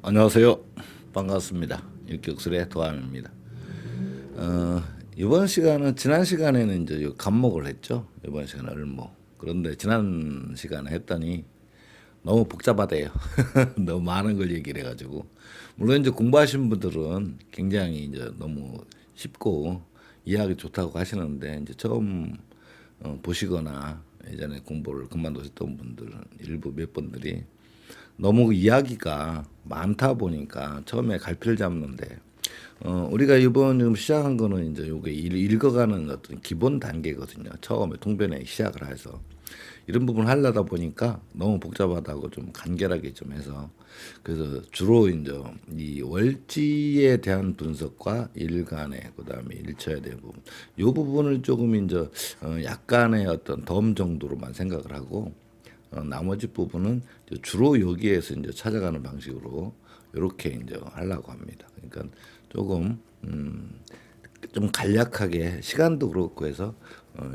안녕하세요. 반갑습니다. 육격술의 도함입니다. 이번 시간은 지난 시간에는 이제 요 간목을 했죠. 이번 시간은 을목. 그런데 지난 시간에 했더니 너무 복잡하대요. 너무 많은 걸 얘기를 해가지고 물론 이제 공부하신 분들은 굉장히 이제 너무 쉽고 이해하기 좋다고 하시는데 이제 처음 보시거나 예전에 공부를 그만두셨던 분들은 일부 몇 분들이 너무 이야기가 많다 보니까 처음에 갈피를 잡는데 우리가 이번 지금 시작한 거는 이제 요게 읽어가는 어떤 기본 단계거든요. 처음에 통변에 시작을 해서 이런 부분 하려다 보니까 너무 복잡하다고 좀 간결하게 좀 해서 그래서 주로 이제 이 월지에 대한 분석과 일간의 그다음에 일처에 대한 부분 요 부분을 조금 이제 약간의 어떤 덤 정도로만 생각을 하고 나머지 부분은 주로 여기에서 이제 찾아가는 방식으로 이렇게 이제 하려고 합니다. 그러니까 조금 좀 간략하게 시간도 그렇고 해서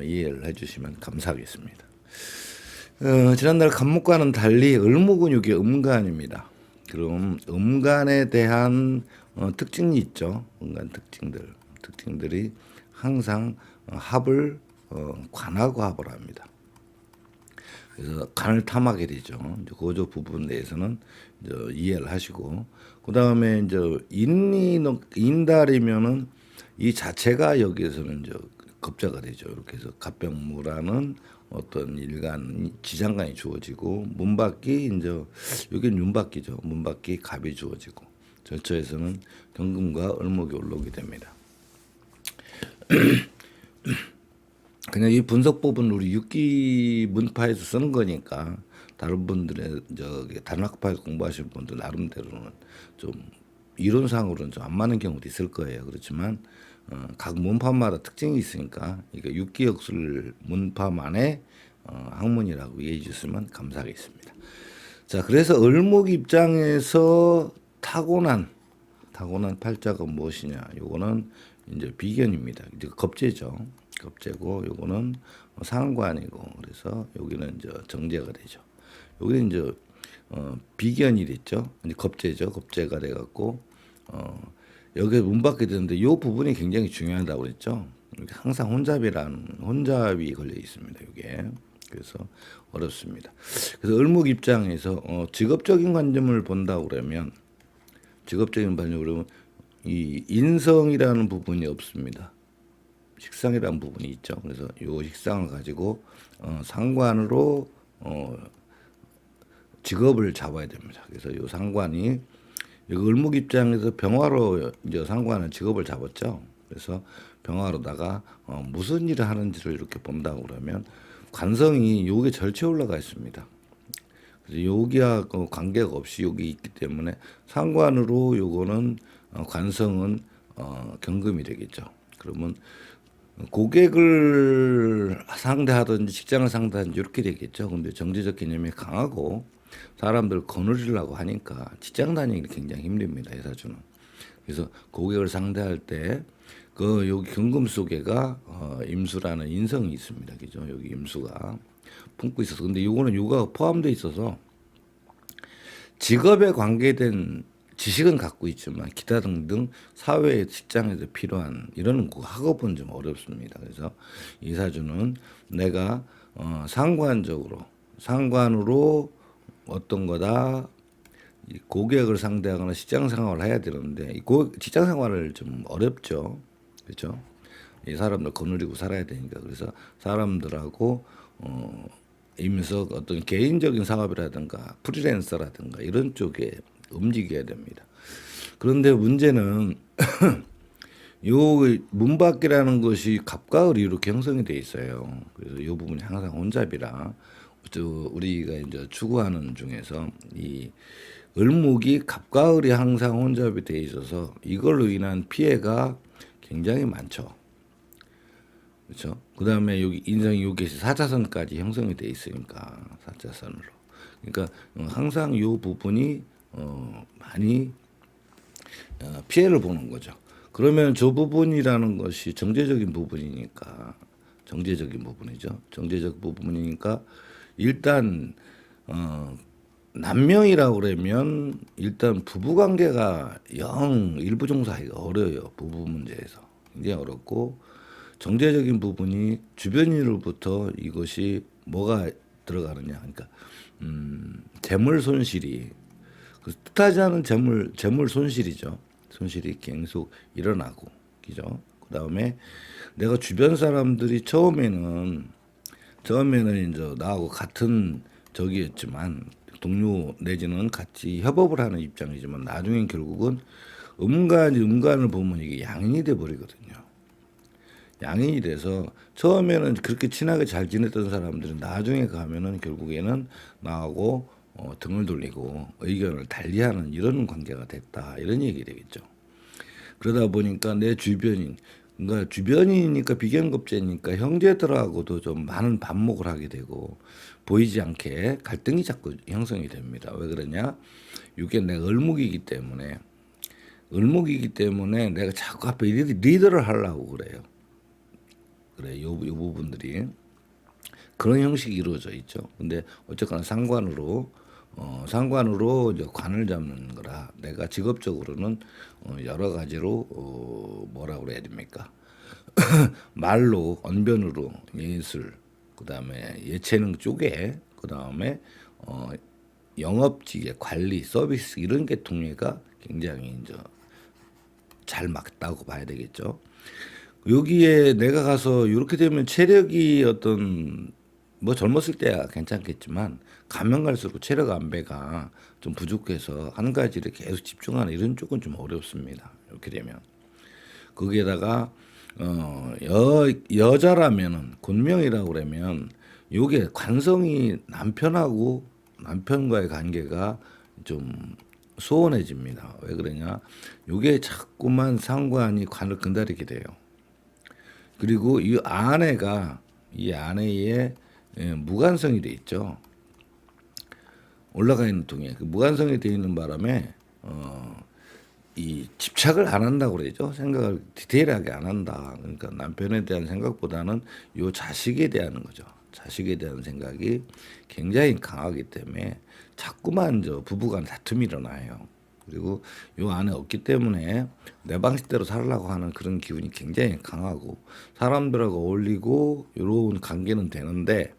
이해를 해주시면 감사하겠습니다. 지난달 간목과는 달리 을목은 이게 음간입니다. 그럼 음간에 대한 특징이 있죠. 음간 특징들이 항상 합을 관하고 합을 합니다. 그래서 간을 탐하게 되죠. 이제 그저 부분에 대해서는 이제 이해를 하시고 그 다음에 이제 인달이면은 이 자체가 여기에서는 이제 겁자가 되죠. 이렇게 해서 갑병무라는 어떤 일간 지장간이 주어지고 문밖이 이제 여기는 윤밖이죠. 문밖이 갑이 주어지고 절처에서는 경금과 을목이 올라오게 됩니다. 그냥 이 분석 부분 우리 육기 문파에서 쓰는 거니까 다른 분들의 저기 다른 학파에서 공부하시는 분들 나름대로는 좀 이론상으로는 좀 안 맞는 경우도 있을 거예요. 그렇지만 각 문파마다 특징이 있으니까 이게 육기 역술 문파만의 학문이라고 이해해 주시면 감사하겠습니다. 자, 그래서 을목 입장에서 타고난 팔자가 무엇이냐? 요거는 이제 비견입니다. 이제 겁재죠. 겁재고 요거는 상관이고 그래서 여기는 이제 정제가 되죠. 여기는 이제 비견이 됐죠. 이제 겁재죠. 겁재가 돼 갖고 여기에 문밖에 되는데 요 부분이 굉장히 중요하다고 그랬죠. 항상 혼잡이 걸려 있습니다. 이게 그래서 어렵습니다. 그래서 을목 입장에서 직업적인 관점을 본다고 그러면 직업적인 관점으로 그러면 이 인성이라는 부분이 없습니다. 식상이라는 부분이 있죠. 그래서 요 식상을 가지고 상관으로 직업을 잡아야 됩니다. 그래서 요 상관이 여기 을목 입장에서 병화로 이제 상관은 직업을 잡았죠. 그래서 병화로다가 무슨 일을 하는지를 이렇게 본다고 그러면 관성이 요게 절체 올라가 있습니다. 그래서 여기와 관계가 없이 여기 있기 때문에 상관으로 요거는 관성은 경금이 되겠죠. 그러면 고객을 상대하든지 직장을 상대하든지 이렇게 되겠죠. 근데 정제적 개념이 강하고 사람들 거느리려고 하니까 직장 다니기 굉장히 힘듭니다. 회사주는. 그래서 고객을 상대할 때 그 여기 경금 속에가 임수라는 인성이 있습니다. 그죠? 여기 임수가 품고 있어서 근데 요거는 요가 포함되어 있어서 직업에 관계된 지식은 갖고 있지만 기타 등등 사회 직장에서 필요한 이런 학업은 좀 어렵습니다. 그래서 이 사주는 내가 상관으로 어떤 거다 고객을 상대하거나 직장 생활을 해야 되는데 직장 생활을 좀 어렵죠. 그렇죠? 이 사람들 거느리고 살아야 되니까 그래서 사람들하고 임서 어떤 개인적인 사업이라든가 프리랜서라든가 이런 쪽에 움직여야 됩니다. 그런데 문제는 요 문밖이라는 것이 갑과 을이 이렇게 형성이 돼 있어요. 그래서 이 부분이 항상 혼잡이라 우리가 이제 추구하는 중에서 이 을목이 갑과 을이 항상 혼잡이 돼 있어서 이걸로 인한 피해가 굉장히 많죠. 그렇죠? 그 다음에 여기 인성이 여기 사자선까지 형성이 돼 있으니까 사자선으로. 그러니까 항상 이 부분이 많이 피해를 보는 거죠. 그러면 저 부분이라는 것이 정제적인 부분이니까 정제적인 부분이죠. 정제적 부분이니까 일단 남명이라고 그러면 일단 부부 관계가 영 일부 종사하기가 어려워요. 부부 문제에서 굉장히 어렵고 경제적인 부분이 주변인으로부터 이것이 뭐가 들어가느냐, 그러니까 재물 손실이 그 뜻하지 않은 재물 손실이죠. 손실이 계속 일어나고, 그죠? 그 다음에 내가 주변 사람들이 처음에는 이제 나하고 같은 적이었지만 동료 내지는 같이 협업을 하는 입장이지만 나중엔 결국은 음간을 보면 이게 양인이 돼 버리거든요. 양인이 돼서 처음에는 그렇게 친하게 잘 지냈던 사람들은 나중에 가면은 결국에는 나하고 등을 돌리고 의견을 달리하는 이런 관계가 됐다, 이런 얘기 되겠죠. 그러다 보니까 내 주변인, 그러니까 주변이니까 비견급제니까 형제들하고도 좀 많은 반목을 하게 되고 보이지 않게 갈등이 자꾸 형성이 됩니다. 왜 그러냐? 이게 내가 을목이기 때문에 내가 자꾸 앞에 리더를 하려고 그래요. 그래, 요 부분들이 그런 형식이 이루어져 있죠. 근데 어쨌거나 상관으로 이제 관을 잡는 거라 내가 직업적으로는 여러 가지로 뭐라 그래야 됩니까? 말로, 언변으로, 예술, 그다음에 예체능 쪽에, 그다음에 영업직의 관리, 서비스 이런 게 통해가 굉장히 이제 잘 맞다고 봐야 되겠죠. 여기에 내가 가서 이렇게 되면 체력이 어떤 뭐 젊었을 때야 괜찮겠지만 가면 갈수록 체력 안배가 좀 부족해서 한 가지를 계속 집중하는 이런 쪽은 좀 어렵습니다. 이렇게 되면 거기에다가 여자라면은 군명이라고 그러면 요게 관성이 남편과의 관계가 좀 소원해집니다. 왜 그러냐? 요게 자꾸만 상관이 관을 근다리게 돼요. 그리고 이 아내의 무관성이 돼 있죠. 올라가 있는 통에 그 무관성이 돼 있는 바람에 이 집착을 안 한다고 그러죠. 생각을 디테일하게 안 한다. 그러니까 남편에 대한 생각보다는 요 자식에 대한 거죠. 자식에 대한 생각이 굉장히 강하기 때문에 자꾸만 부부간 다툼이 일어나요. 그리고 요 안에 없기 때문에 내 방식대로 살려고 하는 그런 기운이 굉장히 강하고 사람들하고 어울리고 이런 관계는 되는데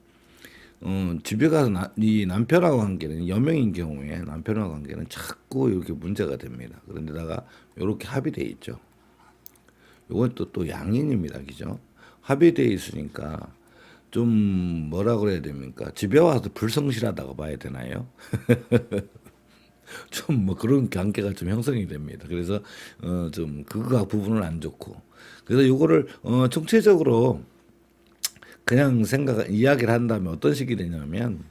집에 가서 이 남편하고 관계는 여명인 경우에 남편하고 관계는 자꾸 이렇게 문제가 됩니다. 그런데다가 이렇게 합의돼 있죠. 이건 또 양인입니다, 그죠? 합의돼 있으니까 좀 뭐라 그래야 됩니까? 집에 와서 불성실하다고 봐야 되나요? 좀 뭐 그런 관계가 좀 형성이 됩니다. 그래서 좀 그거 부분은 안 좋고 그래서 요거를 총체적으로 그냥 이야기를 한다면 어떤 식이 되냐면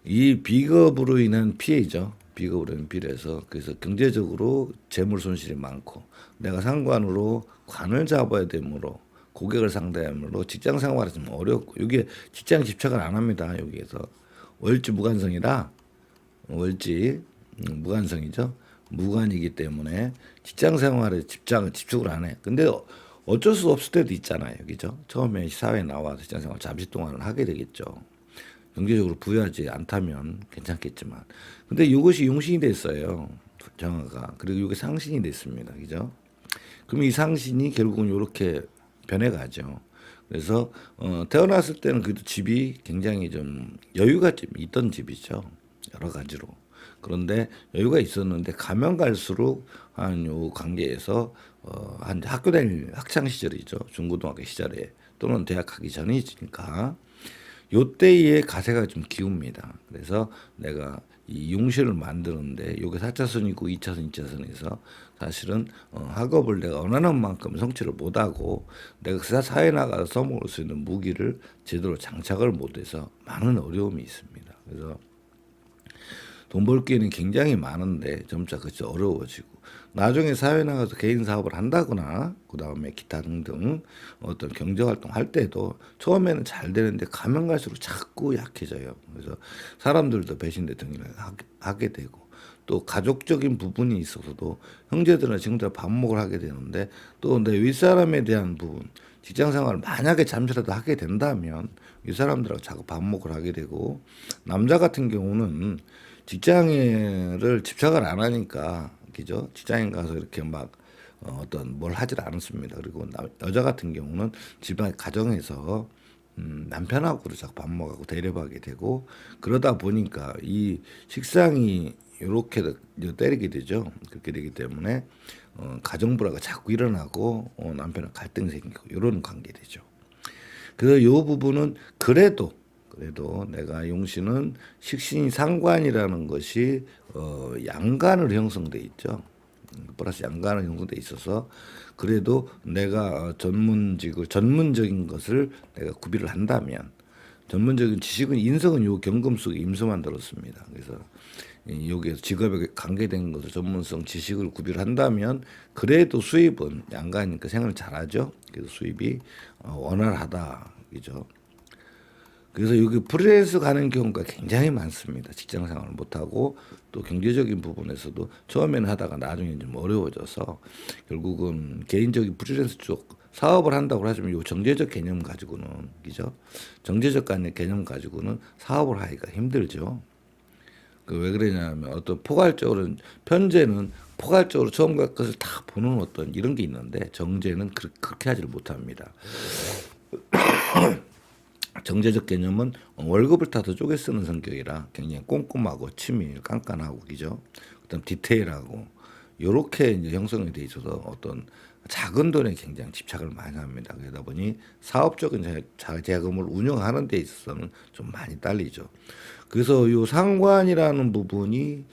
이 비겁으로 인한 피해죠. 비겁으로 인한 피해에서 그래서 경제적으로 재물 손실이 많고 내가 상관으로 관을 잡아야 되므로 고객을 상대하므로 직장 생활이 좀 어렵고 이게 직장 집착을 안 합니다. 여기에서 월지 무관성이라 월지 무관성이죠. 무관이기 때문에 직장 생활에 집중을 안 해. 근데 어쩔 수 없을 때도 있잖아요. 그죠? 처음에 사회에 나와서 직장 생활 잠시 동안은 하게 되겠죠. 경제적으로 부유하지 않다면 괜찮겠지만. 근데 이것이 용신이 됐어요. 정화가. 그리고 이게 상신이 됐습니다. 그죠? 그럼 이 상신이 결국은 이렇게 변해가죠. 그래서 태어났을 때는 그래도 집이 굉장히 좀 여유가 좀 있던 집이죠. 여러 가지로. 그런데 여유가 있었는데 가면 갈수록 한 요 관계에서 한 학교 다닐 학창 시절이죠. 중고등학교 시절에 또는 대학 가기 전이니까 요때의 가세가 좀 기웁니다. 그래서 내가 이 용실을 만드는데 요게 4차선이고 2차선, 2차선에서 사실은 학업을 내가 원하는 만큼 성취를 못하고 내가 그 사회에 나가서 써먹을 수 있는 무기를 제대로 장착을 못해서 많은 어려움이 있습니다. 그래서 돈 벌 기회는 굉장히 많은데 점차 그치 어려워지고 나중에 사회 나가서 개인 사업을 한다거나 그 다음에 기타 등등 어떤 경제 활동 할 때도 처음에는 잘 되는데 가면 갈수록 자꾸 약해져요. 그래서 사람들도 배신대 등을 하게 되고 또 가족적인 부분이 있어서도 형제들이나 친구들 반목을 하게 되는데 또 내 윗사람에 대한 부분 직장 생활을 만약에 잠시라도 하게 된다면 이 사람들하고 자꾸 반목을 하게 되고 남자 같은 경우는 직장에를 집착을 안 하니까 그죠? 직장에 가서 이렇게 막 어떤 뭘 하질 않았습니다. 그리고 여자 같은 경우는 집안 가정에서 남편하고도 자꾸 밥 먹고 대립하게 되고 그러다 보니까 이 식상이 이렇게 때리게 되죠. 그렇게 되기 때문에 가정 불화가 자꾸 일어나고 남편은 갈등이 생기고 이런 관계 되죠. 그래서 이 부분은 그래도 내가 용신은 식신이 상관이라는 것이 양간으로 형성돼 있죠. 플러스 양간으로 형성돼 있어서 그래도 내가 전문적인 것을 내가 구비를 한다면 전문적인 지식은 인성은 요 경금 속에 임수만 들었습니다. 그래서 여기에서 직업에 관계된 것을 전문성 지식을 구비를 한다면 그래도 수입은 양가니까 생활을 잘하죠. 그래서 수입이 원활하다. 그죠? 그래서 여기 프리랜서 가는 경우가 굉장히 많습니다. 직장 생활을 못하고 또 경제적인 부분에서도 처음에는 하다가 나중에 좀 어려워져서 결국은 개인적인 프리랜서 쪽 사업을 한다고 하지만 요 정제적 개념 가지고는 그죠? 정제적 개념 가지고는 사업을 하기가 힘들죠. 그 왜 그러냐면 어떤 포괄적으로 편제는 포괄적으로 처음과 끝을 다 보는 어떤 이런 게 있는데 정제는 그렇게 하지를 못합니다. 정제적 개념은 월급을 타서 쪼개 쓰는 성격이라 굉장히 꼼꼼하고 치밀 깐깐하고 그죠. 그다음 디테일하고 요렇게 이제 형성이 돼 있어서 어떤 작은 돈에 굉장히 집착을 많이 합니다. 그러다 보니 사업적인 자금을 운영하는 데 있어서는 좀 많이 딸리죠. 그래서 요 상관이라는 부분이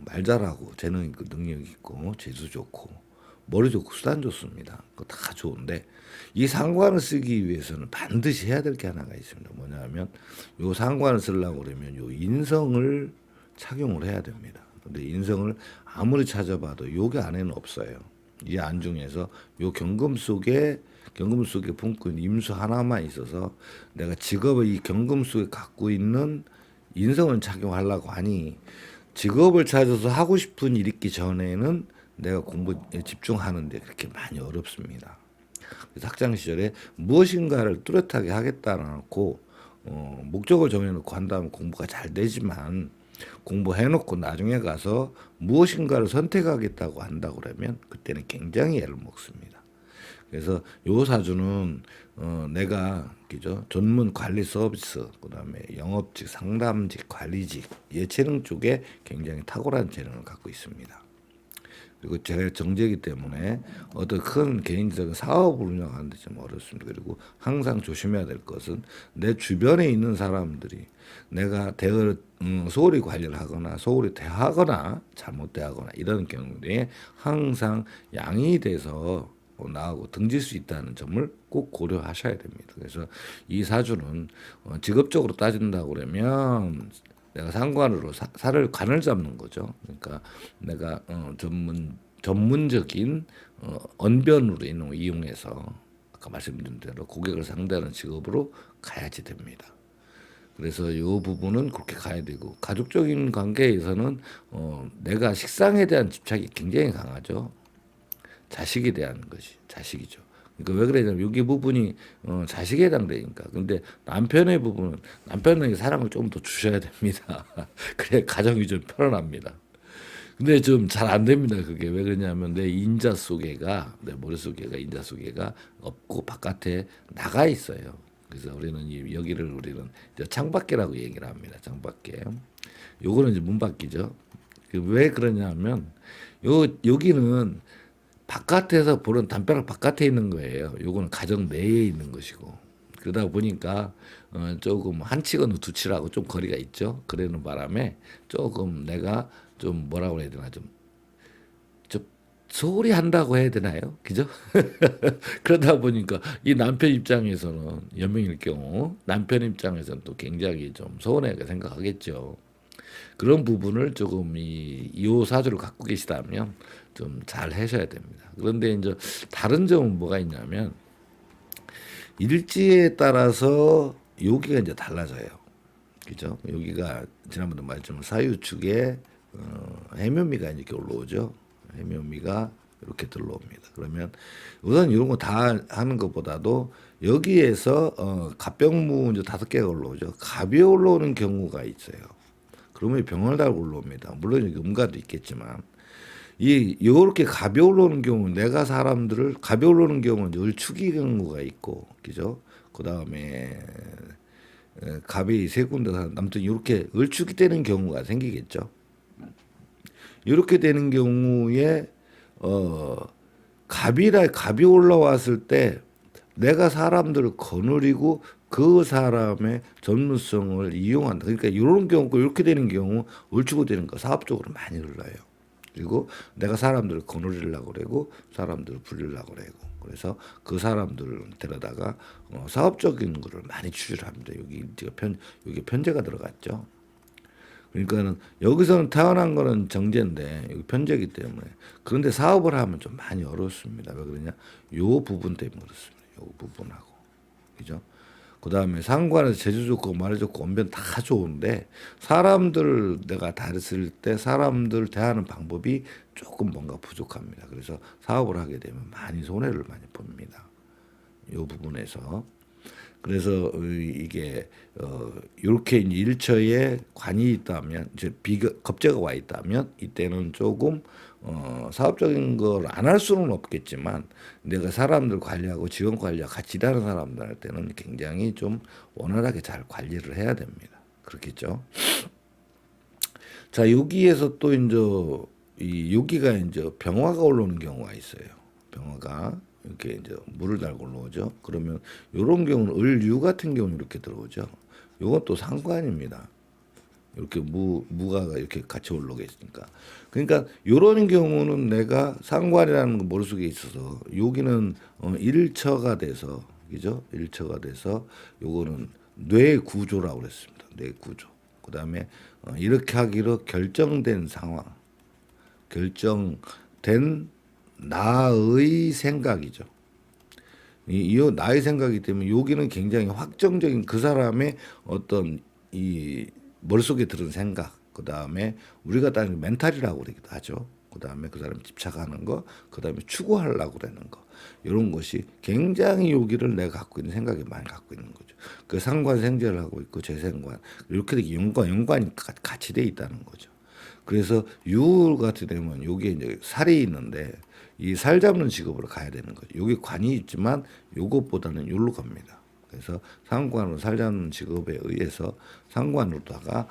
말 잘하고 재능 있고 능력 있고 재수 좋고 머리 좋고 수단 좋습니다. 그거 다 좋은데 이 상관을 쓰기 위해서는 반드시 해야 될 게 하나가 있습니다. 뭐냐면 요 상관을 쓰려고 그러면 요 인성을 착용을 해야 됩니다. 근데 인성을 아무리 찾아봐도 요게 안에는 없어요. 이 안중에서 요 경금 속에 품고 있는 임수 하나만 있어서 내가 직업을 이 경금 속에 갖고 있는 인성을 착용하려고 하니 직업을 찾아서 하고 싶은 일 있기 전에는 내가 공부에 집중하는데 그렇게 많이 어렵습니다. 그래서 학창 시절에 무엇인가를 뚜렷하게 하겠다고 목적을 정해놓고 한다면 공부가 잘 되지만 공부해놓고 나중에 가서 무엇인가를 선택하겠다고 한다고 그러면 그때는 굉장히 애를 먹습니다. 그래서 요 사주는 내가 그죠 전문 관리 서비스 그다음에 영업직 상담직 관리직 예체능 쪽에 굉장히 탁월한 재능을 갖고 있습니다. 그리고 제가 정제이기 때문에 어떤 큰 개인적인 사업을 운영하는데 좀 어렵습니다. 그리고 항상 조심해야 될 것은 내 주변에 있는 사람들이 내가 소홀히 관리를 하거나 소홀히 대하거나 잘못 대하거나 이런 경우에 항상 양이 돼서 나하고 등질 수 있다는 점을 꼭 고려하셔야 됩니다. 그래서 이 사주는 직업적으로 따진다고 그러면 내가 상관으로 살을 관을 잡는 거죠. 그러니까 내가 전문적인 언변으로 이용해서 아까 말씀드린 대로 고객을 상대하는 직업으로 가야지 됩니다. 그래서 이 부분은 그렇게 가야 되고 가족적인 관계에서는 내가 식상에 대한 집착이 굉장히 강하죠. 자식에 대한 것이 자식이죠. 그러니까 왜 그러냐면 여기 부분이 자식에 해당되니까. 근데 남편의 부분은 남편에게 사랑을 좀 더 주셔야 됩니다. 그래 가정이 좀 편안합니다. 근데 좀 잘 안 됩니다. 그게 왜 그러냐면 내 머릿속에가 인자 속에가 없고 바깥에 나가 있어요. 그래서 우리는 여기를 이제 창밖이라고 얘기를 합니다. 창밖에. 요거는 이제 문밖이죠. 왜 그러냐면 여기는 바깥에서 보는 담벼락 바깥에 있는 거예요. 요거는 가정 내에 있는 것이고 그러다 보니까 조금 한 치거나 두 치라고 좀 거리가 있죠. 그러는 바람에 조금 내가 좀 뭐라고 해야 되나 좀 소홀히 한다고 해야 되나요? 그죠? 그러다 보니까 이 남편 입장에서는 연명일 경우 남편 입장에서는 또 굉장히 좀 서운하게 생각하겠죠. 그런 부분을 조금 이 사주를 갖고 계시다면 좀 잘 하셔야 됩니다. 그런데 이제 다른 점은 뭐가 있냐면 일지에 따라서 여기가 이제 달라져요. 그죠? 여기가 지난번에 말했지만 사유축에 해묘미가 이렇게 올라오죠. 해묘미가 이렇게 들러옵니다. 그러면 우선 이런 거 다 하는 것보다도 여기에서 갑병무 이제 5개가 올라오죠. 갑이 올라오는 경우가 있어요. 그러면 병을 달고 올라옵니다. 물론 음가도 있겠지만 이 요렇게 가벼 올라오는 경우 내가 사람들을 가벼 올라오는 경우는 을축이 경우가 있고 그죠? 그다음에 갑이 세 군데 아무튼 이렇게 을축이 되는 경우가 생기겠죠. 이렇게 되는 경우에 갑이 올라왔을 때 내가 사람들을 거느리고 그 사람의 전문성을 이용한다. 그러니까 이런 경우, 이렇게 되는 경우 을축이 되는 거 사업적으로 많이 흘러요. 그리고 내가 사람들을 거느리려고 그러고 사람들을 불리려고 그러고 그래서 그 사람들을 데려다가 사업적인 거를 많이 추진을 합니다. 여기 여기 편제가 들어갔죠. 그러니까는 여기서는 태어난 거는 정제인데 여기 편제이기 때문에 그런데 사업을 하면 좀 많이 어렵습니다. 왜 그러냐? 요 부분 때문에 그렇습니다. 요 부분하고 그죠? 그다음에 상관에서 재주 좋고 말해 좋고 언변 다 좋은데 사람들 내가 다뤘을 때 사람들 대하는 방법이 조금 뭔가 부족합니다. 그래서 사업을 하게 되면 많이 손해를 많이 봅니다. 요 부분에서 그래서 이게 이렇게 일처에 관이 있다면 이제 겁재가 와 있다면 이때는 조금 사업적인 걸 안 할 수는 없겠지만 내가 사람들 관리하고 직원 관리하고 같이 일하는 사람들한테는 굉장히 좀 원활하게 잘 관리를 해야 됩니다. 그렇겠죠. 자 여기에서 또 이제 이 여기가 이제 병화가 올라오는 경우가 있어요. 병화가 이렇게 이제 물을 달고 올라오죠. 그러면 이런 경우는 을유 같은 경우는 이렇게 들어오죠. 요건 또 상관입니다. 이렇게 무가가 이렇게 같이 올라오게 있으니까. 그러니까 이런 경우는 내가 상관이라는 거 머릿속에 있어서 여기는 일처가 돼서 그죠? 일처가 돼서 요거는 뇌 구조라고 그랬습니다. 뇌 구조. 그다음에 이렇게 하기로 결정된 상황. 결정된 나의 생각이죠. 이 나의 생각이기 때문에 여기는 굉장히 확정적인 그 사람의 어떤 이 머릿속에 들은 생각, 그 다음에 우리가 따지는 멘탈이라고 그러기도 하죠. 그 다음에 그 사람 집착하는 거, 그 다음에 추구하려고 그러는 거, 이런 것이 굉장히 여기를 내가 갖고 있는 생각이 많이 갖고 있는 거죠. 그 상관생제를 하고 있고 재생관 이렇게 되게 연관이 같이 돼 있다는 거죠. 그래서 유 같이 되면 여기에 이제 살이 있는데 이 살 잡는 직업으로 가야 되는 거죠. 여기 관이 있지만 요것보다는 요로 갑니다. 그래서 상관으로 살 잡는 직업에 의해서 상관으로다가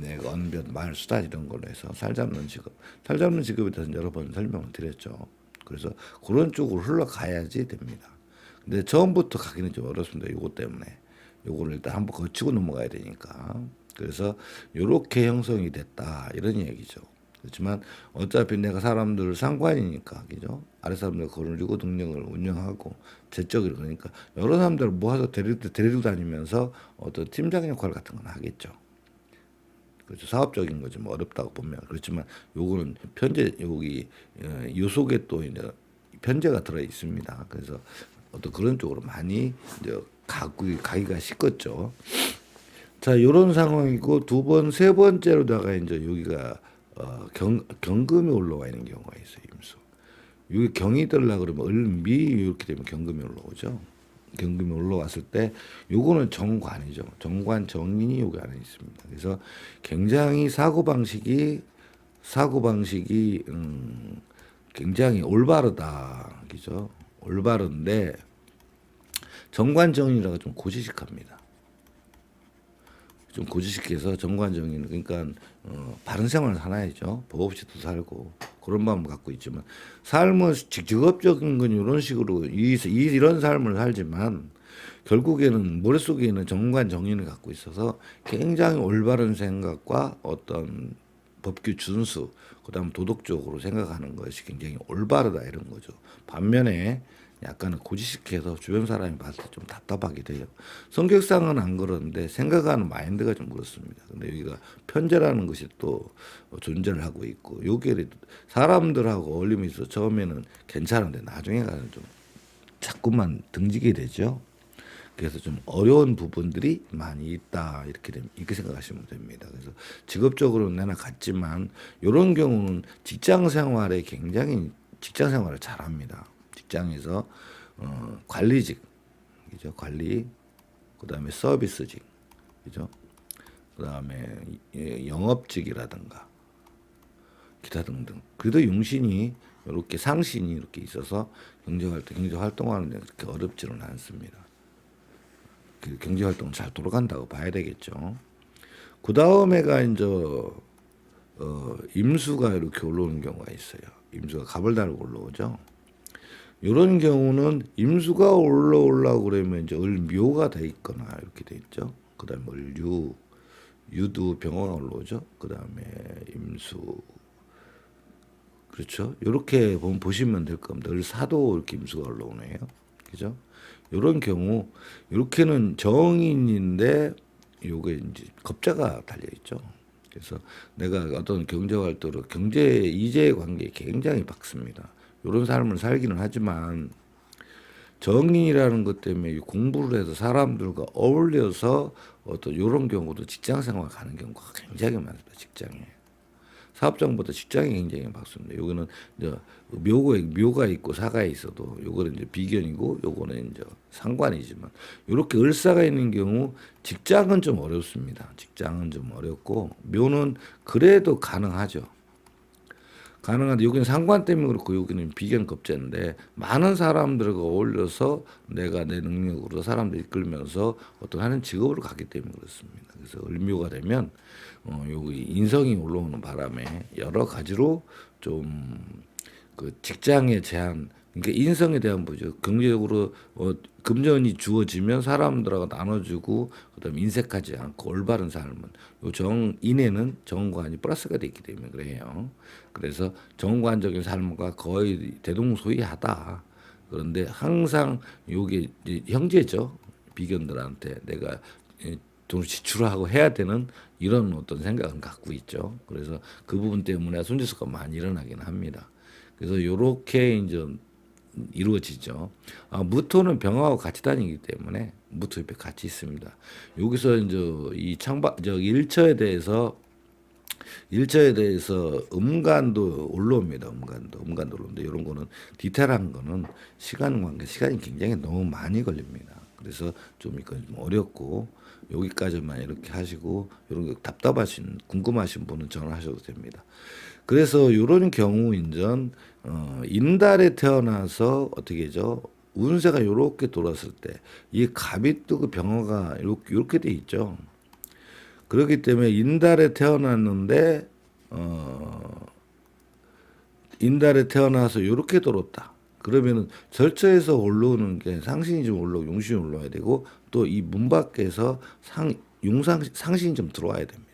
내가 언변, 말, 수다 이런 걸로 해서 살 잡는 직업. 살 잡는 직업에 대해서 여러 번 설명을 드렸죠. 그래서 그런 쪽으로 흘러가야지 됩니다. 근데 처음부터 가기는 좀 어렵습니다. 요것 때문에. 요거를 일단 한번 거치고 넘어가야 되니까. 그래서 요렇게 형성이 됐다 이런 얘기죠. 그렇지만 어차피 내가 사람들 상관이니까 그죠? 아래 사람들 거느리고 능력을 운영하고 제적으로 그러니까 여러 사람들을 모아서 데리고 다니면서 어떤 팀장 역할 같은 건 하겠죠. 그렇죠. 사업적인 거죠. 뭐 어렵다고 보면 그렇지만 요거는 편제 여기 요 속에 또 이제 편제가 들어 있습니다. 그래서 어떤 그런 쪽으로 많이 이제 가기가 쉽겠죠. 자, 요런 상황이고 세 번째로다가 이제 여기가 경금이 올라와 있는 경우가 있어요. 임수. 여기 경이 들라 그러면 을미 이렇게 되면 경금이 올라오죠. 경금이 올라왔을 때 요거는 정관이죠. 정관 정인이 여기 안에 있습니다. 그래서 굉장히 사고 방식이 굉장히 올바르다. 그죠? 올바른데 정관 정인이라가 좀 고지식합니다. 좀 고지식해서 정관정인 그러니까 바른 생활을 살아야죠. 법 없이도 살고 그런 마음을 갖고 있지만 삶은 직업적인 건 이런 식으로 이런 삶을 살지만 결국에는 머릿속에는 정관정인을 갖고 있어서 굉장히 올바른 생각과 어떤 법규 준수 그다음 도덕적으로 생각하는 것이 굉장히 올바르다 이런 거죠. 반면에 약간은 고지식해서 주변 사람이 봤을 때 좀 답답하게 돼요. 성격상은 안 그러는데 생각하는 마인드가 좀 그렇습니다. 근데 여기가 편제라는 것이 또 존재를 하고 있고 여기에 사람들하고 어울림이 있어 처음에는 괜찮은데 나중에 가서 좀 자꾸만 등지게 되죠. 그래서 좀 어려운 부분들이 많이 있다 이렇게 생각하시면 됩니다. 그래서 직업적으로는 내나 같지만 이런 경우는 직장 생활을 잘합니다. 직장에서 관리직, 그죠? 관리, 그다음에 서비스직, 그죠? 그다음에 영업직이라든가 기타 등등. 그래도 용신이 이렇게 상신이 이렇게 있어서 경제 활동하는 데 그렇게 어렵지는 않습니다. 그 경제 활동 잘 돌아간다고 봐야 되겠죠. 그 다음에가 이제 임수가 이렇게 올라오는 경우가 있어요. 임수가 갑을 달고 올라오죠. 이런 경우는 임수가 올라오려고 그러면 이제 을묘가 돼 있거나 이렇게 돼 있죠. 그다음에 을유, 유도 병화가 올라오죠. 그다음에 임수, 그렇죠. 이렇게 보시면 될 겁니다. 을사도 이렇게 임수가 올라오네요. 그죠? 이런 경우 이렇게는 정인인데 요게 이제 겁자가 달려 있죠. 그래서 내가 어떤 경제 활동으로 경제 이재 관계에 굉장히 박습니다. 이런 삶을 살기는 하지만 정인이라는 것 때문에 공부를 해서 사람들과 어울려서 어떤 이런 경우도 직장 생활 가는 경우가 굉장히 많습니다. 직장에. 사업장보다 직장이 굉장히 많습니다. 여기는 이제 묘가 있고 사가 있어도 요거는 이제 비견이고 요거는 이제 상관이지만 이렇게 을사가 있는 경우 직장은 좀 어렵습니다. 직장은 좀 어렵고 묘는 그래도 가능하죠. 가능한데 여기는 상관 때문에 그렇고 여기는 비견급제인데 많은 사람들과 어울려서 내가 내 능력으로 사람들 이끌면서 어떤 하는 직업으로 가기 때문에 그렇습니다. 그래서 을묘가 되면 여기 인성이 올라오는 바람에 여러 가지로 좀 그 직장의 제한, 그러니까 인성에 대한 보죠. 경제적으로 금전이 주어지면 사람들하고 나눠주고 그다음에 인색하지 않고 올바른 삶은 요 정인에는 정관이 플러스가 되기 때문에 그래요. 그래서 정관적인 삶과 거의 대동소이하다. 그런데 항상 요게 이제 형제죠. 비견들한테 내가 돈을 지출하고 해야 되는 이런 어떤 생각은 갖고 있죠. 그래서 그 부분 때문에 손재수가 많이 일어나긴 합니다. 그래서 요렇게 이제 이루어지죠. 무토는 병하고 같이 다니기 때문에 무토 옆에 같이 있습니다. 여기서 이제 이 일처에 대해서 음간도 올라옵니다. 음간도 올라오는데 이런 거는 디테일한 거는 시간 관계, 시간이 굉장히 너무 많이 걸립니다. 그래서 좀 이건 좀 어렵고 여기까지만 이렇게 하시고 이런 거 답답하신 궁금하신 분은 전화하셔도 됩니다. 그래서 이런 경우 인전 인달에 태어나서 어떻게죠? 운세가 요렇게 돌았을 때 이 갑이 뜨고 병화가 요렇게 돼 있죠. 그렇기 때문에 인달에 태어났는데 인달에 태어나서 요렇게 돌았다. 그러면은 절처에서 올라오는 게 상신이 좀 올라오고 용신이 올라와야 되고 또 이 문 밖에서 상신이 좀 들어와야 됩니다.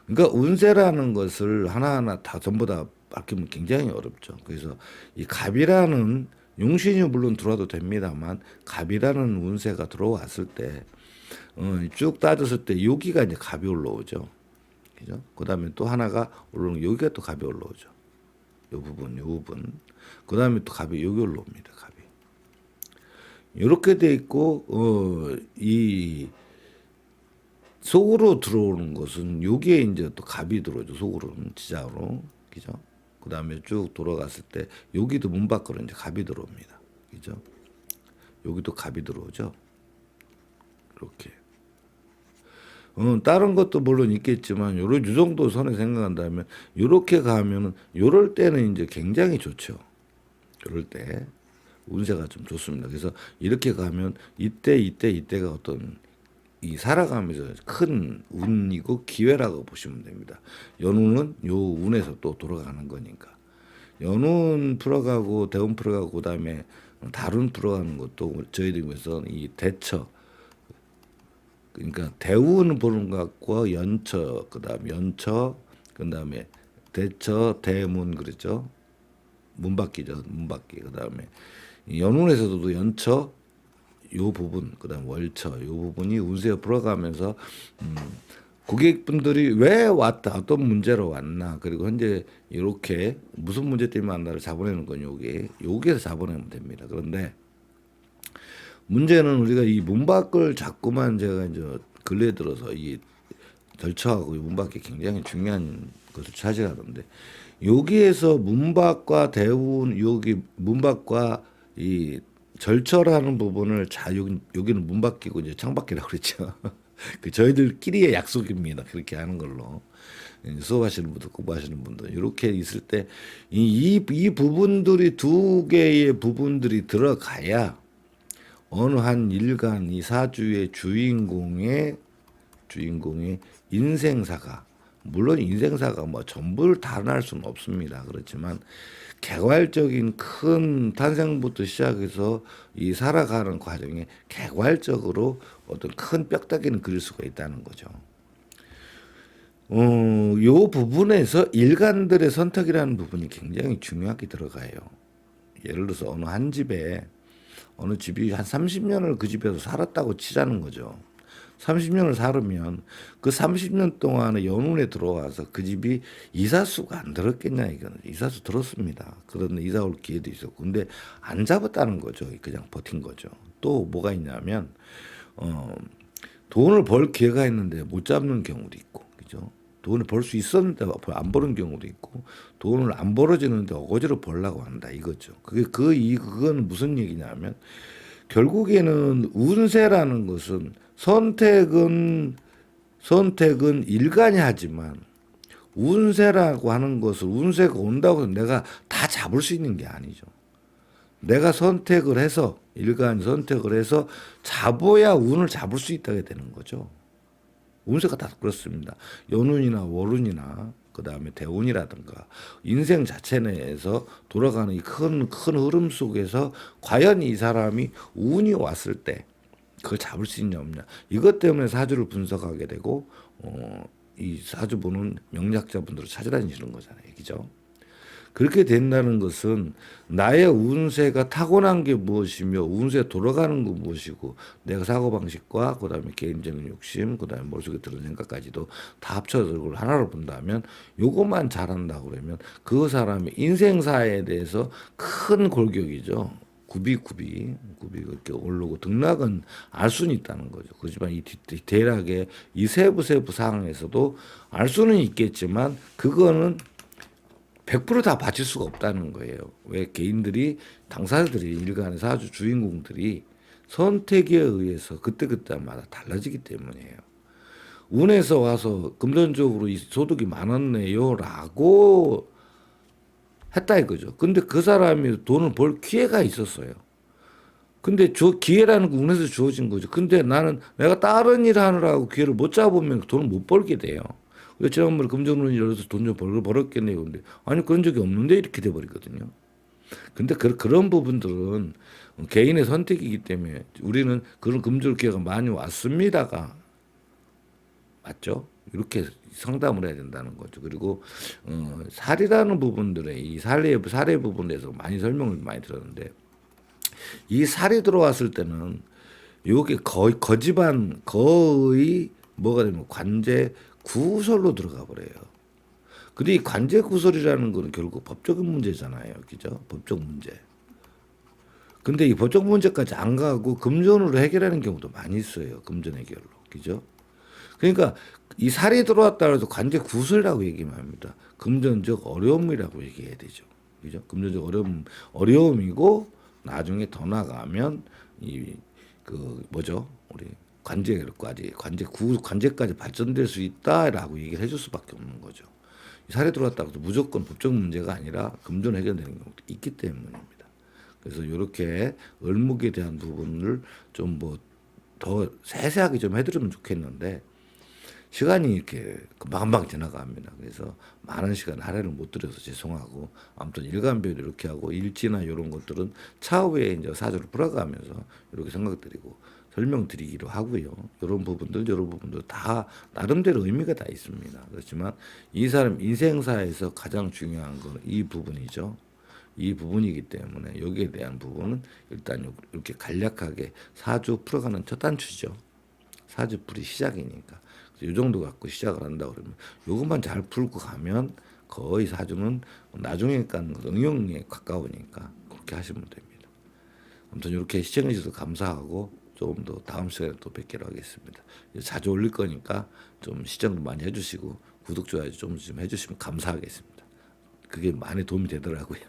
그러니까 운세라는 것을 하나하나 다 전부 다 바뀌면 굉장히 어렵죠. 그래서 이 갑이라는 용신이 물론 들어와도 됩니다만 갑이라는 운세가 들어왔을 때 쭉 따졌을 때 여기가 이제 갑이 올라오죠. 그죠? 그다음에 또 하나가 올라오는 여기가 또 갑이 올라오죠. 요 부분. 그다음에 또 갑이 여기 올라옵니다. 갑이. 이렇게 돼 있고 이 속으로 들어오는 것은 여기에 이제 또 갑이 들어오죠. 속으로는 지장으로. 그죠? 그다음에 쭉 돌아갔을 때 여기도 문 밖으로 이제 갑이 들어옵니다. 그죠? 여기도 갑이 들어오죠. 이렇게. 다른 것도 물론 있겠지만 요 정도 선에 생각한다면 요렇게 가면은 요럴 때는 이제 굉장히 좋죠. 요럴 때 운세가 좀 좋습니다. 그래서 이렇게 가면 이때가 어떤 이 살아가면서 큰 운이고 기회라고 보시면 됩니다. 연운은 요 운에서 또 돌아가는 거니까. 연운 풀어가고 대운 풀어가고 그다음에 달운 풀어가는 것도 저희들 위해서 이 대처, 그러니까 대운 보는 것과 연처, 그다음에 대처, 대문 그랬죠. 문바퀴죠, 문바퀴. 그다음에 연운에서도 연처 요 부분, 그다음 월처 요 부분이 운세에 불어가면서 고객분들이 왜 왔다, 어떤 문제로 왔나, 그리고 현재 이렇게 무슨 문제 때문에 왔나를 잡아내는 건 여기에서 잡아내면 됩니다. 그런데 문제는 우리가 이 문밖을 자꾸만 제가 이제 근래에 들어서 이 절처하고 문밖이 굉장히 중요한 것을 차지하는데 여기에서 문밖과 대운 여기 문밖과 이 절처라는 부분을 여기는 문밖이고 이제 창밖이라고 그랬죠. 그 저희들끼리의 약속입니다. 그렇게 하는 걸로. 수업하시는 분들, 공부하시는 분들 이렇게 있을 때 이 부분들이 두 개의 부분들이 들어가야 어느 한 일간 이 사주의 주인공의 인생사가 물론 인생사가 뭐 전부를 다 날 수는 없습니다. 그렇지만 개괄적인 큰 탄생부터 시작해서 이 살아가는 과정에 개괄적으로 어떤 큰 뼈다귀는 그릴 수가 있다는 거죠. 요 부분에서 일간들의 선택이라는 부분이 굉장히 중요하게 들어가요. 예를 들어서 어느 집이 한 30년을 그 집에서 살았다고 치자는 거죠. 30년을 살으면 그 30년 동안에 연운에 들어와서 그 집이 이사수가 안 들었겠냐 이거는. 이사수 들었습니다. 그런데 이사 올 기회도 있었고 근데 안 잡았다는 거죠. 그냥 버틴 거죠. 또 뭐가 있냐면 돈을 벌 기회가 있는데 못 잡는 경우도 있고 그죠. 돈을 벌 수 있었는데 안 버는 경우도 있고 돈을 안 벌어지는데 어거지로 벌려고 한다 이거죠. 그건 무슨 얘기냐면 결국에는 운세라는 것은 선택은 일간이 하지만 운세라고 하는 것을 운세가 온다고 해서 내가 다 잡을 수 있는 게 아니죠. 내가 일간이 선택을 해서 잡아야 운을 잡을 수 있다게 되는 거죠. 운세가 다 그렇습니다. 연운이나 월운이나 그다음에 대운이라든가 인생 자체 내에서 돌아가는 이 큰 흐름 속에서 과연 이 사람이 운이 왔을 때 그걸 잡을 수 있냐 없냐 이것 때문에 사주를 분석하게 되고 이 사주 보는 명리학자분들을 찾아다니시는 거잖아요. 그죠? 그렇게 된다는 것은 나의 운세가 타고난 게 무엇이며 운세 돌아가는 거 무엇이고 내가 사고방식과 그다음에 개인적인 욕심 그다음에 머릿속에 드는 생각까지도 다 합쳐서 그걸 하나로 본다면 요것만 잘한다고 그러면 그 사람의 인생사에 대해서 큰 골격이죠. 굽이 그렇게 오르고 등락은 알 수는 있다는 거죠. 그렇지만 이 대략의 이 세부 상황에서도 알 수는 있겠지만 그거는 100%다 바칠 수가 없다는 거예요. 왜 개인들이 당사자들이 일간의 사주 주인공들이 선택에 의해서 그때그때마다 달라지기 때문이에요. 운에서 와서 금전적으로 이 소득이 많았네요라고 했다 이거죠. 근데 그 사람이 돈을 벌 기회가 있었어요. 근데 기회라는 건 운에서 주어진 거죠. 근데 내가 다른 일 하느라고 기회를 못 잡으면 돈을 못 벌게 돼요. 지난번에 금전운이 열어서 돈 좀 벌었겠네요. 근데 아니 그런 적이 없는데 이렇게 돼버리거든요. 근데 그런 부분들은 개인의 선택이기 때문에 우리는 그런 금전 기회가 많이 왔습니다가 맞죠? 이렇게 상담을 해야 된다는 거죠. 그리고 살이라는 부분들의 이 사례 부분에서 많이 설명을 많이 들었는데 이 살이 들어왔을 때는 요게 거의 뭐가 되면 관제 구설로 들어가 버려요. 근데 이 관제 구설이라는 거는 결국 법적인 문제잖아요. 그죠? 법적 문제. 근데 이 법적 문제까지 안 가고 금전으로 해결하는 경우도 많이 있어요. 금전 해결로. 그죠? 그러니까 이 살이 들어왔다 해서 관제 구설이라고 얘기만 합니다. 금전적 어려움이라고 얘기해야 되죠. 그죠? 금전적 어려움이고 나중에 더 나가면 우리 관제까지 발전될 수 있다라고 얘기를 해줄 수밖에 없는 거죠. 살이 들어왔다고 해서 무조건 법적 문제가 아니라 금전 해결되는 경우도 있기 때문입니다. 그래서 이렇게 을목에 대한 부분을 좀 더 세세하게 좀 해드리면 좋겠는데 시간이 이렇게 금방금방 지나갑니다. 그래서 많은 시간 할애를 못 드려서 죄송하고 아무튼 일간별 이렇게 하고 일지나 이런 것들은 차후에 이제 사주를 풀어가면서 이렇게 생각드리고 설명드리기로 하고요. 이런 부분들 다 나름대로 의미가 다 있습니다. 그렇지만 이 사람 인생사에서 가장 중요한 건 이 부분이죠. 이 부분이기 때문에 여기에 대한 부분은 일단 이렇게 간략하게 사주 풀어가는 첫 단추죠. 사주 풀이 시작이니까. 이 정도 갖고 시작을 한다 그러면 이것만 잘 풀고 가면 거의 사주는 나중에 간 응용에 가까우니까 그렇게 하시면 됩니다. 아무튼 이렇게 시청해 주셔서 감사하고 조금 더 다음 시간에 또 뵙기로 하겠습니다. 자주 올릴 거니까 좀 시청도 많이 해주시고 구독 좋아요 좀 해주시면 감사하겠습니다. 그게 많이 도움이 되더라고요.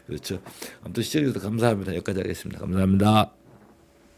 그렇죠. 아무튼 시청해 주셔서 감사합니다. 여기까지 하겠습니다. 감사합니다.